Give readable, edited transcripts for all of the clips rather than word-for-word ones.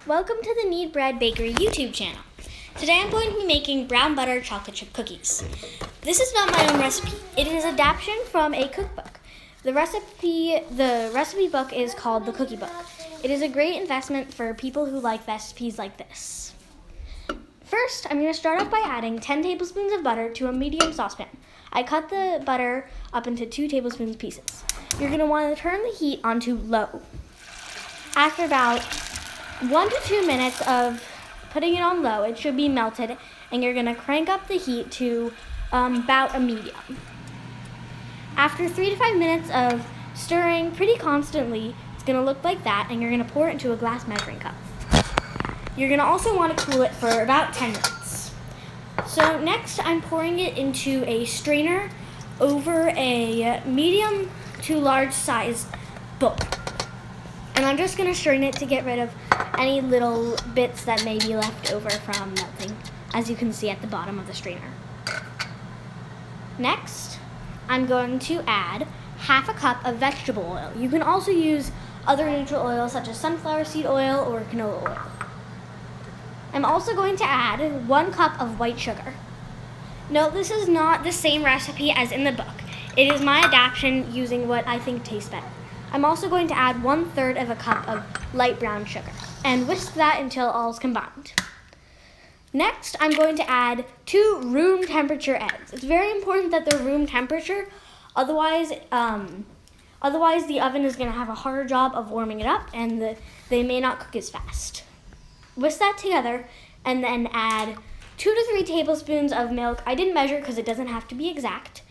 welcome to the Knead Bread Bakery YouTube channel. Today I'm going to be making brown butter chocolate chip cookies. This is not my own recipe. It is an adaptation from a cookbook. The recipe book is called The Cookie Book. It is a great investment for people who like recipes like this. First, I'm going to start off by adding 10 tablespoons of butter to a medium saucepan. I cut the butter up into 2 tablespoons pieces. You're going to want to turn the heat onto low. After about 1 to 2 minutes of putting it on low, it should be melted, and you're going to crank up the heat to about a medium. After 3 to 5 minutes of stirring pretty constantly, it's going to look like that, and you're going to pour it into a glass measuring cup. You're going to also want to cool it for about 10 minutes. So next, I'm pouring it into a strainer over a medium to large size bowl. And I'm just going to strain it to get rid of any little bits that may be left over from melting, as you can see at the bottom of the strainer. Next, I'm going to add half a cup of vegetable oil. You can also use other neutral oils such as sunflower seed oil or canola oil. I'm also going to add 1 cup of white sugar. Note, this is not the same recipe as in the book. It is my adaptation using what I think tastes better. I'm also going to add 1/3 of a cup of light brown sugar and whisk that until all is combined. Next, I'm going to add 2 room temperature eggs. It's very important that they're room temperature, otherwise the oven is going to have a harder job of warming it up and they may not cook as fast. Whisk that together and then add 2 to 3 tablespoons of milk. I didn't measure because it doesn't have to be exact.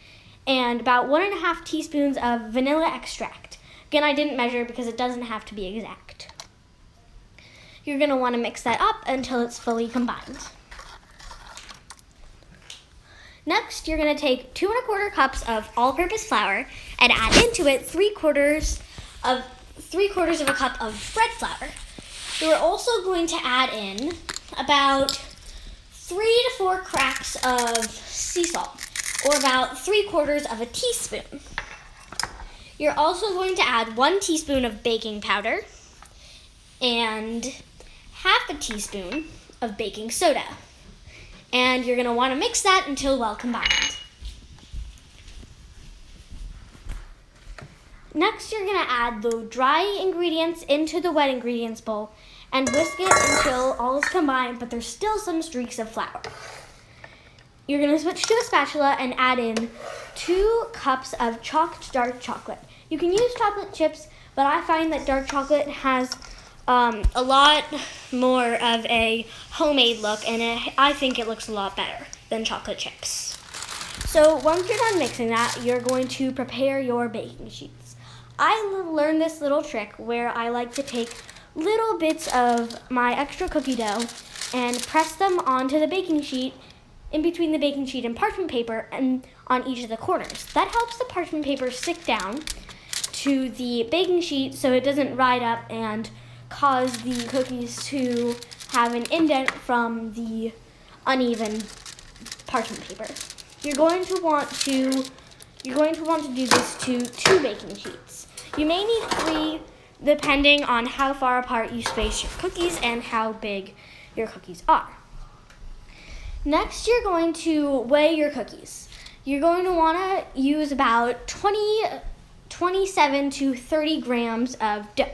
And about 1.5 teaspoons of vanilla extract. Again, I didn't measure because it doesn't have to be exact. You're going to want to mix that up until it's fully combined. Next, you're going to take 2 1/4 cups of all-purpose flour and add into it 3/4 of a cup of bread flour. You're also going to add in about 3 to 4 cracks of sea salt, or about 3/4 of a teaspoon. You're also going to add 1 teaspoon of baking powder and half a teaspoon of baking soda. And you're going to want to mix that until well combined. Next, you're going to add the dry ingredients into the wet ingredients bowl and whisk it until all is combined, but there's still some streaks of flour. You're going to switch to a spatula and add in 2 cups of chopped dark chocolate. You can use chocolate chips, but I find that dark chocolate has a lot more of a homemade look, and I think it looks a lot better than chocolate chips. So once you're done mixing that, you're going to prepare your baking sheets. I learned this little trick where I like to take little bits of my extra cookie dough and press them onto the baking sheet in between the baking sheet and parchment paper and on each of the corners. That helps the parchment paper stick down to the baking sheet so it doesn't ride up and cause the cookies to have an indent from the uneven parchment paper. You're going to want to do this to 2 baking sheets. You may need 3 depending on how far apart you space your cookies and how big your cookies are. Next, you're going to weigh your cookies. You're going to want to use about 27 to 30 grams of dough.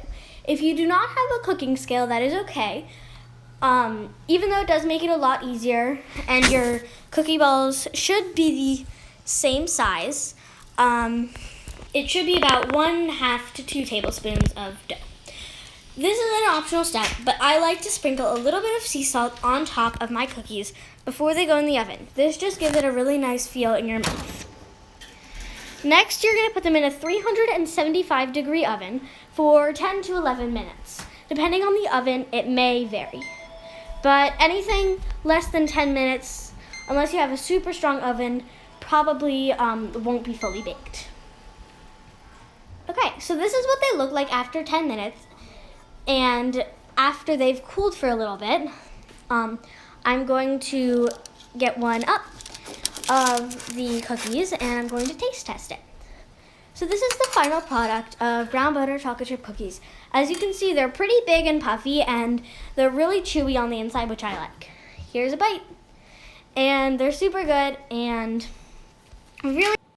If you do not have a cooking scale, that is okay. Even though it does make it a lot easier, and your cookie balls should be the same size, it should be about 1/2 to 2 tablespoons of dough. This is an optional step, but I like to sprinkle a little bit of sea salt on top of my cookies before they go in the oven. This just gives it a really nice feel in your mouth. Next, you're going to put them in a 375-degree oven for 10 to 11 minutes. Depending on the oven, it may vary. But anything less than 10 minutes, unless you have a super strong oven, probably won't be fully baked. Okay, so this is what they look like after 10 minutes. And after they've cooled for a little bit, I'm going to get one up of the cookies and I'm going to taste test it. So this is the final product of brown butter chocolate chip cookies. As you can see, they're pretty big and puffy, and they're really chewy on the inside, which I like. Here's a bite. And they're super good and really